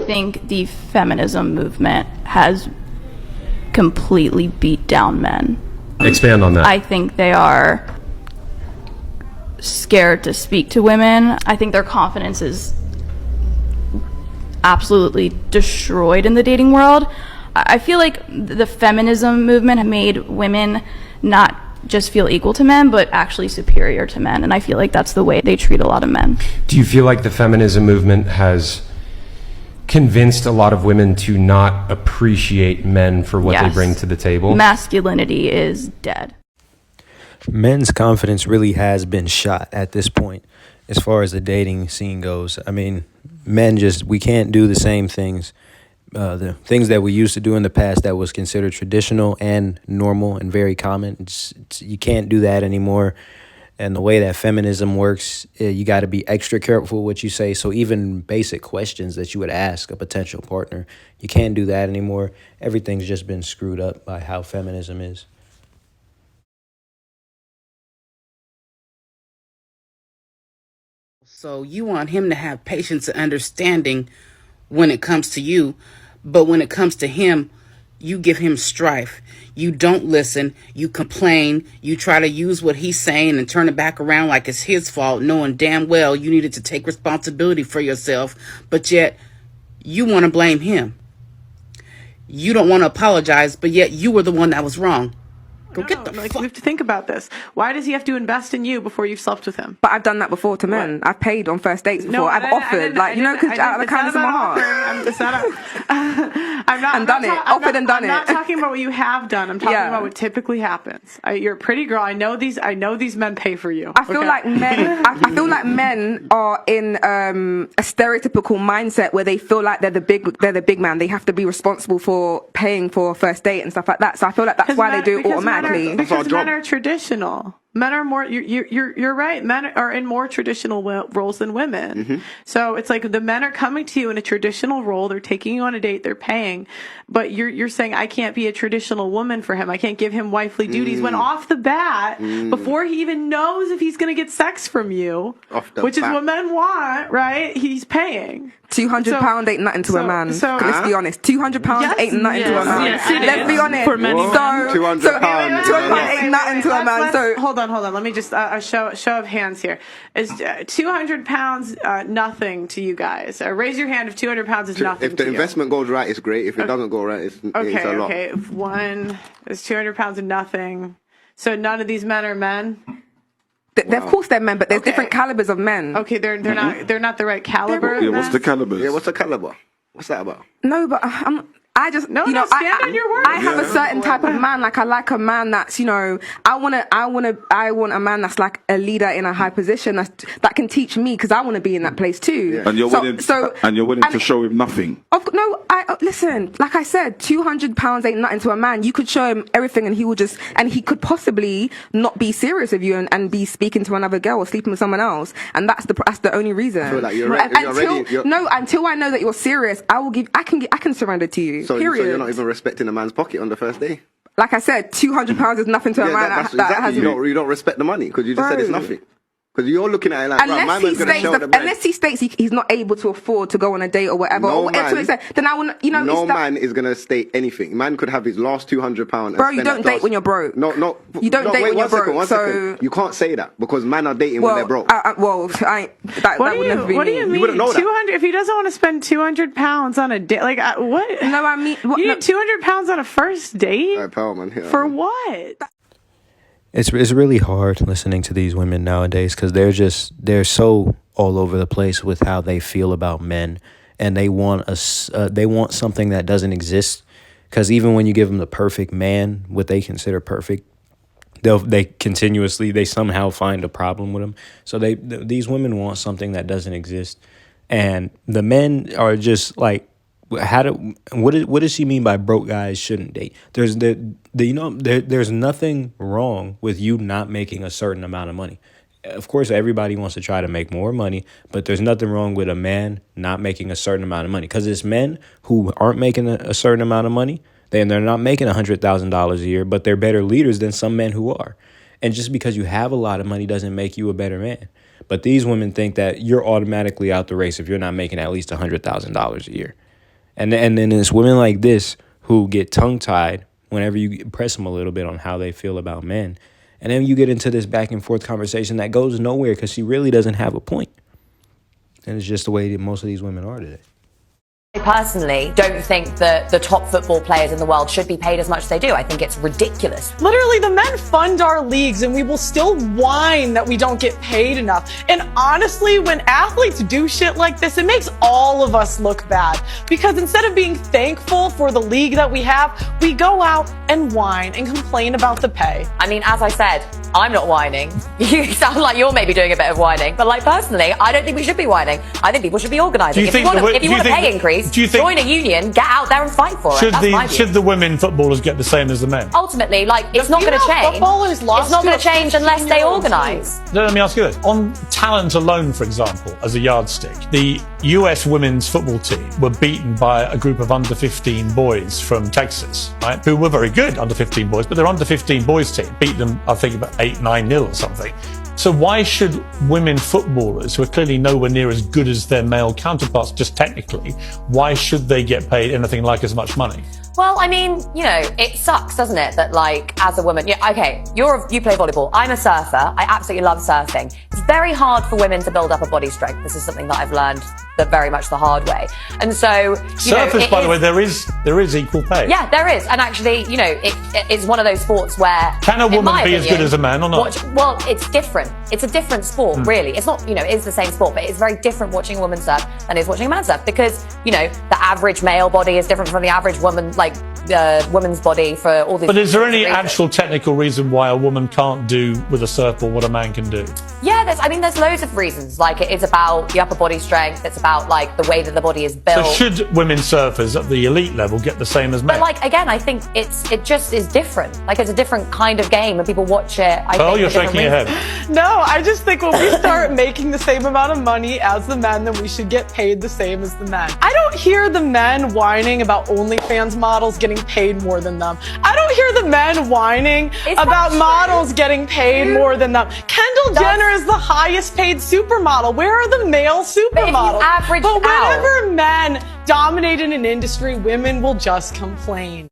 think the feminism movement has completely beat down men. Expand on that. I think they are scared to speak to women. I think their confidence is absolutely destroyed in the dating world. I feel like the feminism movement have made women not just feel equal to men, but actually superior to men. And I feel like that's the way they treat a lot of men. Do you feel like the feminism movement has convinced a lot of women to not appreciate men for what they bring to the table? Masculinity is dead. Men's confidence really has been shot at this point as far as the dating scene goes. I mean, we can't do the same things. The things that we used to do in the past that was considered traditional and normal and very common, you can't do that anymore. And the way that feminism works, you got to be extra careful what you say. So even basic questions that you would ask a potential partner, you can't do that anymore. Everything's just been screwed up by how feminism is. So you want him to have patience and understanding when it comes to you, but when it comes to him, you give him strife. You don't listen. You complain. You try to use what he's saying and turn it back around like it's his fault, knowing damn well you needed to take responsibility for yourself, but yet you want to blame him. You don't want to apologize, but yet you were the one that was wrong. Go get the fuck. We have to think about this. Why does he have to invest in you before you've slept with him? But I've done that before to men. I've paid on first dates before. I've offered, because out of the kindness of my heart. Offered and done it. I'm not talking about what you have done. I'm talking about what typically happens. You're a pretty girl. I know these men pay for you. I feel like men. I feel like men are in a stereotypical mindset where they feel like they're the big man. They have to be responsible for paying for a first date and stuff like that. So I feel like that's why they do it automatically. Because men are traditional. Men are more. You're right. Men are in more traditional roles than women. Mm-hmm. So it's like the men are coming to you in a traditional role. They're taking you on a date. They're paying, but you're saying I can't be a traditional woman for him. I can't give him wifely duties. When off the bat, before he even knows if he's going to get sex from you, which is what men want, right? He's paying. £200 ain't nothing to a man. So let's be honest. £200 ain't nothing to a man. Let's be honest. For many £200 ain't nothing to a man. So hold on. Let me just a show of hands here. Is £200 nothing to you guys? Raise your hand if £200 is nothing. If the investment goes right, it's great. If it doesn't go right, it's a lot. Okay. If one is £200 nothing. So none of these men are men. Of course they're men, but there's different calibers of men. Okay, they're not the right caliber. Yeah, what's the caliber? Yeah, what's the caliber? What's that about? No, but I just, stand on your word. I have a certain type of man. Like I like a man that's, I want a man that's like a leader in a high position that can teach me because I want to be in that place too. Yeah. And you're willing to show him nothing. Listen, like I said, £200 ain't nothing to a man. You could show him everything and he could possibly not be serious with you and be speaking to another girl or sleeping with someone else. And that's the only reason. I feel like until I know that you're serious, I can surrender to you. So you're not even respecting a man's pocket on the first day? Like I said, £200 is nothing to a man. You don't respect the money because you just said it's nothing. Because you're looking at it like, unless he states he's not able to afford to go on a date or whatever, then I want no man is gonna state anything. Man could have his last £200. Bro, you don't date when you're broke. You don't date when you're broke. So you can't say that because men are dating when they're broke. That would never be me. What do you mean? You wouldn't know that. 200. If he doesn't want to spend £200 on a date, like what? No, I mean, you need £200 on a first date. For what? It's really hard listening to these women nowadays because they're so all over the place with how they feel about men, and they want something that doesn't exist. Because even when you give them the perfect man, what they consider perfect, they somehow find a problem with them. So these women want something that doesn't exist, and the men are just like, what does she mean by broke guys shouldn't date? There's nothing wrong with you not making a certain amount of money. Of course, everybody wants to try to make more money, but there's nothing wrong with a man not making a certain amount of money. Because it's men who aren't making a certain amount of money, they're not making $100,000 a year, but they're better leaders than some men who are. And just because you have a lot of money doesn't make you a better man. But these women think that you're automatically out the race if you're not making at least $100,000 a year. And then it's women like this who get tongue-tied whenever you press them a little bit on how they feel about men. And then you get into this back and forth conversation that goes nowhere because she really doesn't have a point. And it's just the way that most of these women are today. I personally don't think that the top football players in the world should be paid as much as they do. I think it's ridiculous. Literally, the men fund our leagues and we will still whine that we don't get paid enough. And honestly, when athletes do shit like this, it makes all of us look bad. Because instead of being thankful for the league that we have, we go out and whine and complain about the pay. I mean, as I said, I'm not whining. You sound like you're maybe doing a bit of whining. But like personally, I don't think we should be whining. I think people should be organising. If you want a pay increase, join a union, get out there and fight for it. That's my view. Should the women footballers get the same as the men? Ultimately, like, it's not going to change. Footballers lost. It's not going to change unless they organise. Let me ask you this. On talent alone, for example, as a yardstick, the US women's football team were beaten by a group of under 15 boys from Texas, right? Who were very good, under 15 boys, but their under 15 boys team beat them, I think, about 8-9-0 or something. So why should women footballers, who are clearly nowhere near as good as their male counterparts, just technically, why should they get paid anything like as much money? Well, I mean, you know, it sucks, doesn't it, that like as a woman, yeah, okay, you play volleyball. I'm a surfer. I absolutely love surfing. It's very hard for women to build up a body strength. This is something that I've learned very much the hard way. And so, surfers, by the way, there is equal pay. Yeah, there is. And actually, you know, it's one of those sports where can a woman be as good as a man or not? Well, it's different. It's a different sport, really. It's not, you know, it's the same sport, but it's very different watching a woman surf than it is watching a man surf because, you know, the average male body is different from the average woman, like woman's body for all these. But is there any actual technical reason why a woman can't do with a surfboard what a man can do? Yeah, there's loads of reasons. Like it's about the upper body strength. It's about like the way that the body is built. So should women surfers at the elite level get the same as men? But like again, I think it just is different. Like it's a different kind of game, and people watch it. Pearl, you're shaking your head. No, I just think when we start making the same amount of money as the men, then we should get paid the same as the men. I don't hear the men whining about OnlyFans models getting paid more than them. I don't hear the men whining about models getting paid more than them. Kendall Jenner is the highest paid supermodel. Where are the male supermodels? But whenever men dominate in an industry, women will just complain.